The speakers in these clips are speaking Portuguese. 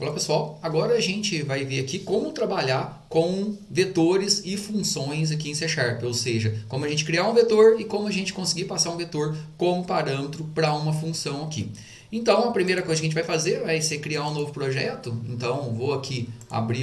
Olá pessoal, agora a gente vai ver aqui como trabalhar com vetores e funções aqui em C Sharp, ou seja, como a gente criar um vetor e como a gente conseguir passar um vetor como parâmetro para uma função aqui. Então a primeira coisa que a gente vai fazer vai ser criar um novo projeto. Então vou aqui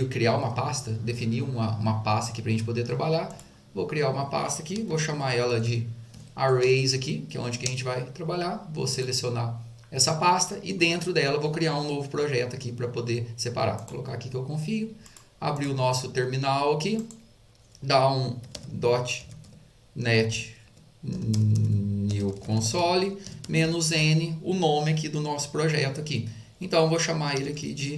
criar uma pasta, definir uma pasta aqui para a gente poder trabalhar. Vou criar uma pasta aqui, vou chamar ela de Arrays aqui, que é onde que a gente vai trabalhar. Vou selecionar essa pasta e dentro dela vou criar um novo projeto aqui para poder separar. Vou colocar aqui que eu confio, abrir o nosso terminal aqui, dar um .NET New Console -n, o nome aqui do nosso projeto aqui. Então eu vou chamar ele aqui de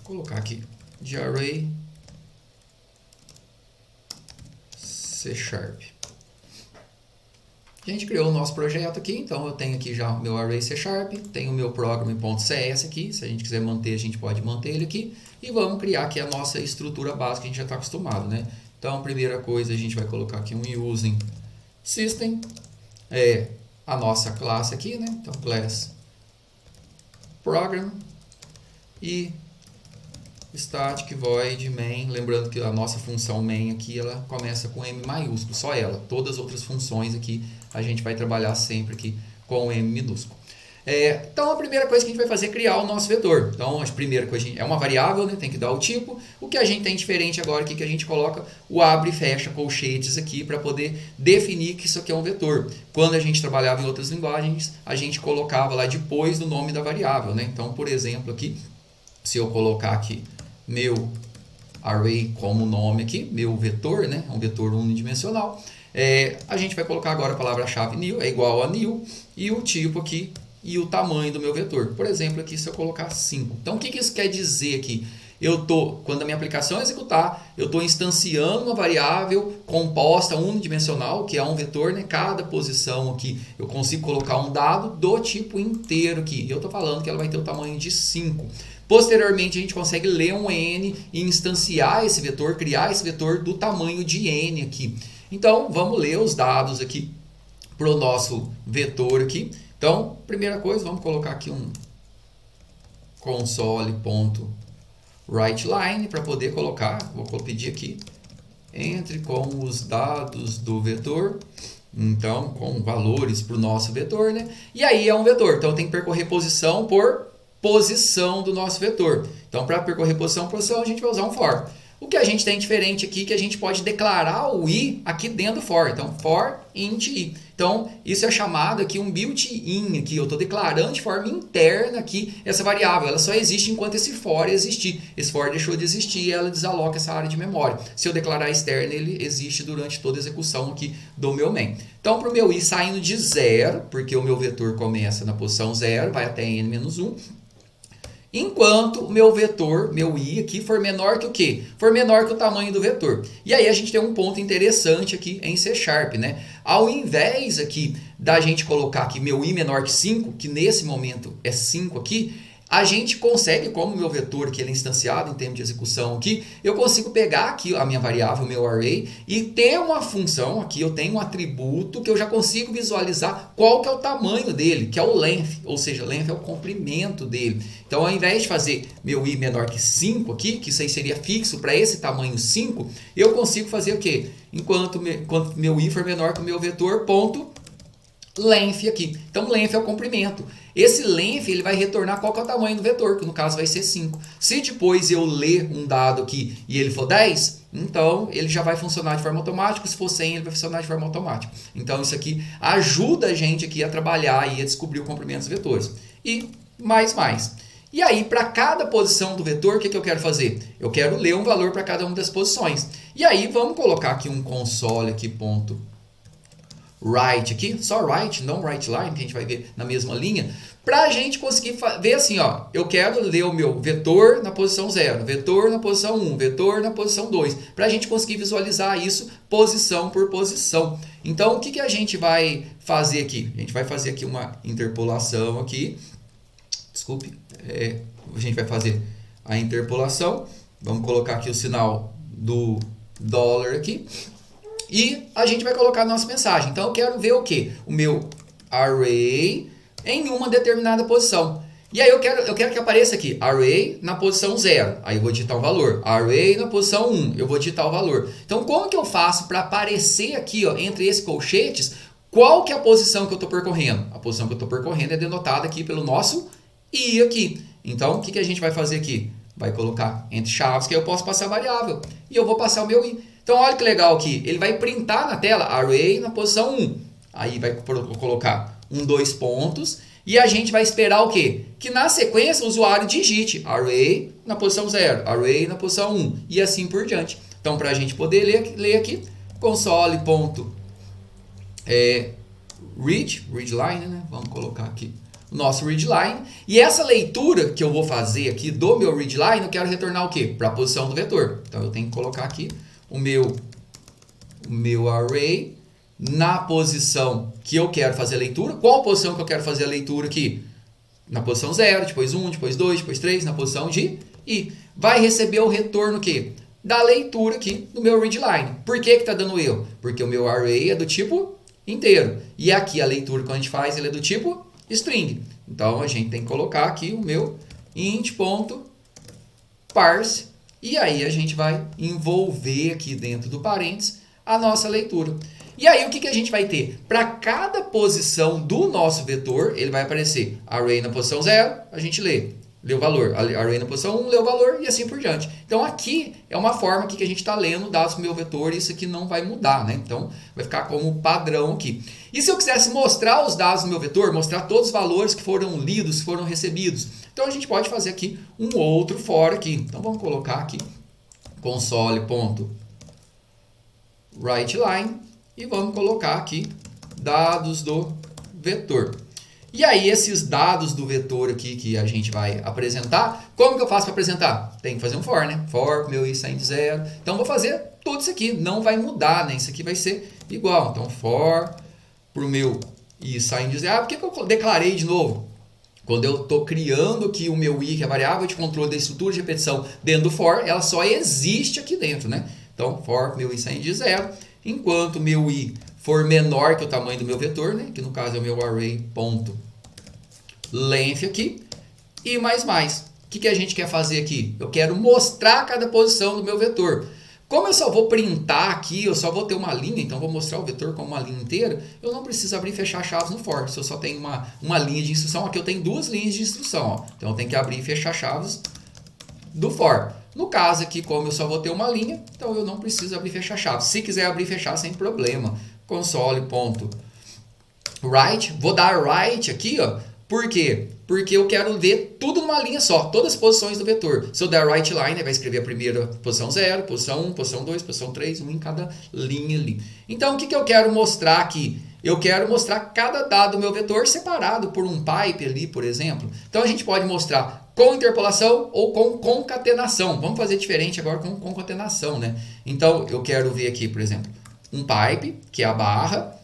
colocar aqui de Array C Sharp. A gente criou o nosso projeto aqui, então eu tenho aqui já o meu Array C Sharp, tenho o meu program.cs aqui, se a gente quiser manter, a gente pode manter ele aqui, e vamos criar aqui a nossa estrutura básica que a gente já está acostumado, né? Então, a primeira coisa, a gente vai colocar aqui um using system, a nossa classe aqui, né? Então, class program e static void main, lembrando que a nossa função main aqui, ela começa com M maiúsculo, só ela. Todas as outras funções aqui, a gente vai trabalhar sempre aqui com M minúsculo. Então, a primeira coisa que a gente vai fazer é criar o nosso vetor. Então, a primeira coisa é uma variável, né? Tem que dar o tipo. O que a gente tem diferente agora aqui, que a gente coloca o abre e fecha colchetes aqui para poder definir que isso aqui é um vetor. Quando a gente trabalhava em outras linguagens, a gente colocava lá depois do nome da variável, né? Então, por exemplo, aqui, se eu colocar aqui meu array como nome aqui, meu vetor, né? Um vetor unidimensional. A gente vai colocar agora a palavra-chave new, é igual a new, e o tipo aqui, e o tamanho do meu vetor. Por exemplo, aqui se eu colocar 5. Então, o que isso quer dizer aqui? Quando a minha aplicação executar, eu estou instanciando uma variável composta unidimensional, que é um vetor, né? Cada posição aqui eu consigo colocar um dado do tipo inteiro aqui. Eu estou falando que ela vai ter o tamanho de 5. Posteriormente, a gente consegue ler um n e instanciar esse vetor, criar esse vetor do tamanho de n aqui. Então, vamos ler os dados aqui para o nosso vetor aqui. Então, primeira coisa, vamos colocar aqui um console.writeLine para poder colocar, vou pedir aqui, entre com os dados do vetor, então com valores para o nosso vetor, né? E aí é um vetor, então tem que percorrer posição por posição do nosso vetor. Então, para percorrer posição por posição, a gente vai usar um for. O que a gente tem diferente aqui é que a gente pode declarar o i aqui dentro do for. Então, for int i. Então, isso é chamado aqui um built-in aqui. Eu estou declarando de forma interna aqui essa variável. Ela só existe enquanto esse for existir. Esse for deixou de existir e ela desaloca essa área de memória. Se eu declarar externo, ele existe durante toda a execução aqui do meu main. Então, para o meu i saindo de 0, porque o meu vetor começa na posição 0, vai até n-1, enquanto o meu vetor, meu i aqui, for menor que o quê? For menor que o tamanho do vetor. E aí a gente tem um ponto interessante aqui em C Sharp, né? Ao invés aqui da gente colocar aqui meu i menor que 5, que nesse momento é 5 aqui, a gente consegue, como o meu vetor que ele é instanciado em termos de execução aqui, eu consigo pegar aqui a minha variável, o meu array, e ter uma função aqui, eu tenho um atributo que eu já consigo visualizar qual que é o tamanho dele, que é o length, ou seja, length é o comprimento dele. Então, ao invés de fazer meu i menor que 5 aqui, que isso aí seria fixo para esse tamanho 5, eu consigo fazer o quê? Enquanto meu i for menor que o meu vetor, ponto, length aqui. Então, length é o comprimento. Esse length ele vai retornar qual que é o tamanho do vetor, que no caso vai ser 5. Se depois eu ler um dado aqui e ele for 10, então ele já vai funcionar de forma automática. Se for 100, ele vai funcionar de forma automática. Então, isso aqui ajuda a gente aqui a trabalhar e a descobrir o comprimento dos vetores. E mais. E aí, para cada posição do vetor, o que eu quero fazer? Eu quero ler um valor para cada uma das posições. E aí, vamos colocar aqui um console aqui, ponto write aqui, só write, não write line, que a gente vai ver na mesma linha, para a gente conseguir ver assim, ó, eu quero ler o meu vetor na posição 0, vetor na posição 1, vetor na posição 2, para a gente conseguir visualizar isso posição por posição. Então, o que a gente vai fazer aqui? A gente vai fazer aqui uma interpolação aqui, desculpe, a gente vai fazer a interpolação, vamos colocar aqui o sinal do dólar aqui, e a gente vai colocar a nossa mensagem. Então, eu quero ver o quê? O meu array em uma determinada posição. E aí eu quero que apareça aqui, array na posição 0, aí eu vou digitar um valor. Array na posição 1, eu vou digitar o valor. Então, como que eu faço para aparecer aqui, ó, entre esses colchetes, qual que é a posição que eu estou percorrendo? A posição que eu estou percorrendo é denotada aqui pelo nosso i aqui. Então, o que a gente vai fazer aqui? Vai colocar entre chaves, que aí eu posso passar a variável. E eu vou passar o meu i. Então, olha que legal aqui. Ele vai printar na tela array na posição 1. Aí vai colocar 2 pontos. E a gente vai esperar o quê? Que na sequência o usuário digite array na posição 0, array na posição 1 e assim por diante. Então, para a gente poder ler aqui, readline, né? Vamos colocar aqui o nosso readline. E essa leitura que eu vou fazer aqui do meu readline, eu quero retornar o quê? Para a posição do vetor. Então, eu tenho que colocar aqui o meu array na posição que eu quero fazer a leitura. Qual posição que eu quero fazer a leitura aqui? Na posição 0, depois 1, depois 2, depois 3, na posição de i. Vai receber o retorno quê? Da leitura aqui do meu readline. Por que está dando erro? Porque o meu array é do tipo inteiro. E aqui a leitura que a gente faz ele é do tipo string. Então a gente tem que colocar aqui o meu int.parse. E aí a gente vai envolver aqui dentro do parênteses a nossa leitura. E aí o que a gente vai ter? Para cada posição do nosso vetor, ele vai aparecer array na posição 0, a gente lê o valor. Array na posição 1, lê o valor e assim por diante. Então aqui é uma forma que a gente está lendo dados do meu vetor e isso aqui não vai mudar, né? Então vai ficar como padrão aqui. E se eu quisesse mostrar os dados do meu vetor, mostrar todos os valores que foram lidos, que foram recebidos, então a gente pode fazer aqui um outro for aqui. Então vamos colocar aqui console.writeLine e vamos colocar aqui dados do vetor. E aí esses dados do vetor aqui que a gente vai apresentar, como que eu faço para apresentar? Tem que fazer um for, né? For, meu i saindo de 0. Então vou fazer tudo isso aqui, não vai mudar, né? Isso aqui vai ser igual. Então for para o meu i saindo de 0. Por que eu declarei de novo? Quando eu estou criando aqui o meu i, que é a variável de controle da estrutura de repetição dentro do for, ela só existe aqui dentro, né? Então for meu i saindo de 0. Enquanto meu i for menor que o tamanho do meu vetor, né? Que no caso é o meu array.length aqui, e mais. O que a gente quer fazer aqui? Eu quero mostrar cada posição do meu vetor. Como eu só vou printar aqui, eu só vou ter uma linha, então vou mostrar o vetor como uma linha inteira, eu não preciso abrir e fechar chaves no for. Se eu só tenho uma linha de instrução, aqui eu tenho 2 linhas de instrução. Ó. Então eu tenho que abrir e fechar chaves do for. No caso aqui, como eu só vou ter uma linha, então eu não preciso abrir e fechar chaves. Se quiser abrir e fechar, sem problema. Console.write. Vou dar write aqui, ó. Por quê? Porque eu quero ver tudo numa linha só, todas as posições do vetor. Se eu der writeLine, ele vai escrever a primeira posição 0, posição 1, posição 2, posição 3, um em cada linha ali. Então, o que eu quero mostrar aqui? Eu quero mostrar cada dado do meu vetor separado por um pipe ali, por exemplo. Então, a gente pode mostrar com interpolação ou com concatenação. Vamos fazer diferente agora com concatenação, né? Então, eu quero ver aqui, por exemplo, um pipe, que é a barra,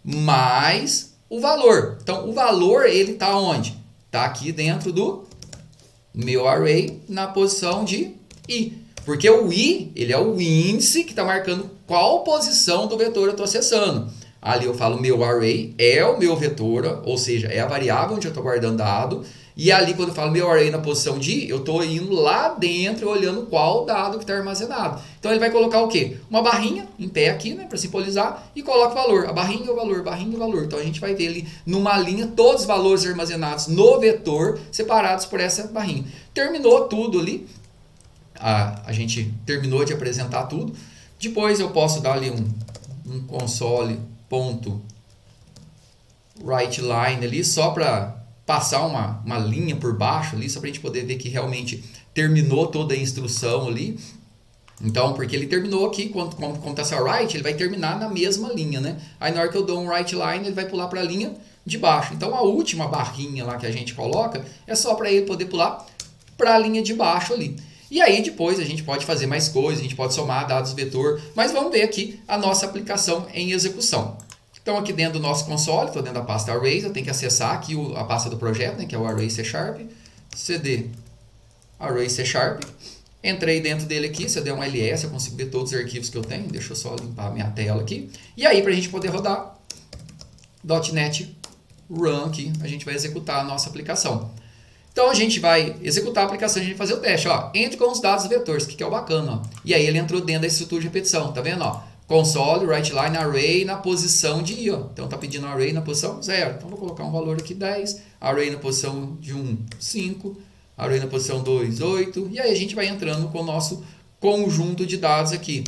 mais o valor. Então, o valor, ele está onde? Está aqui dentro do meu array na posição de i. Porque o i, ele é o índice que está marcando qual posição do vetor eu estou acessando. Ali eu falo meu array é o meu vetor, ou seja, é a variável onde eu estou guardando dado. E ali quando eu falo meu array na posição de, eu estou indo lá dentro olhando qual dado que está armazenado. Então ele vai colocar o quê? Uma barrinha em pé aqui, né, para simbolizar, e coloca o valor. A barrinha e o valor, barrinha e o valor. Então a gente vai ver ali numa linha todos os valores armazenados no vetor, separados por essa barrinha. Terminou tudo ali. A gente terminou de apresentar tudo. Depois eu posso dar ali um console.writeLine ali só para passar uma linha por baixo ali, só para a gente poder ver que realmente terminou toda a instrução ali. Então, porque ele terminou aqui, quando está só write, ele vai terminar na mesma linha, né? Aí na hora que eu dou um writeLine, ele vai pular para a linha de baixo. Então, a última barrinha lá que a gente coloca é só para ele poder pular para a linha de baixo ali. E aí depois a gente pode fazer mais coisas, a gente pode somar dados vetor, mas vamos ver aqui a nossa aplicação em execução. Então aqui dentro do nosso console, estou dentro da pasta Arrays, eu tenho que acessar aqui a pasta do projeto, né, que é o Array C#, cd Array C#, entrei dentro dele aqui, se eu der um ls, eu consigo ver todos os arquivos que eu tenho, deixa eu só limpar a minha tela aqui, e aí para a gente poder rodar .NET Run aqui, a gente vai executar a nossa aplicação. Então a gente vai executar a aplicação, a gente vai fazer o teste, ó. Entre com os dados vetores, que é o bacana, ó. E aí ele entrou dentro da estrutura de repetição, tá vendo, ó? Console, write line, array na posição de i, ó. Então tá pedindo array na posição 0. Então vou colocar um valor aqui 10, array na posição de 1, 5, array na posição 2, 8, e aí a gente vai entrando com o nosso conjunto de dados aqui.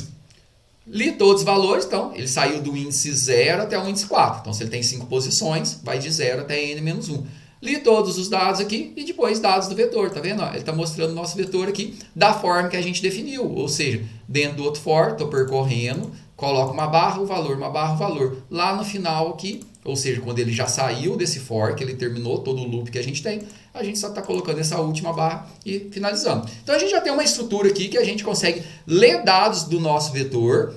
Li todos os valores, então ele saiu do índice 0 até o índice 4. Então se ele tem 5 posições, vai de 0 até n-1. Li todos os dados aqui e depois dados do vetor, tá vendo? Ele está mostrando o nosso vetor aqui da forma que a gente definiu, ou seja, dentro do outro for, estou percorrendo, coloco uma barra, o valor, uma barra, o valor. Lá no final aqui, ou seja, quando ele já saiu desse for, que ele terminou todo o loop que a gente tem, a gente só está colocando essa última barra e finalizando. Então a gente já tem uma estrutura aqui que a gente consegue ler dados do nosso vetor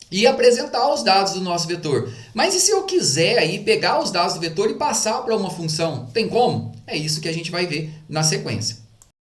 e apresentar os dados do nosso vetor. Mas e se eu quiser aí pegar os dados do vetor e passar para uma função? Tem como? É isso que a gente vai ver na sequência.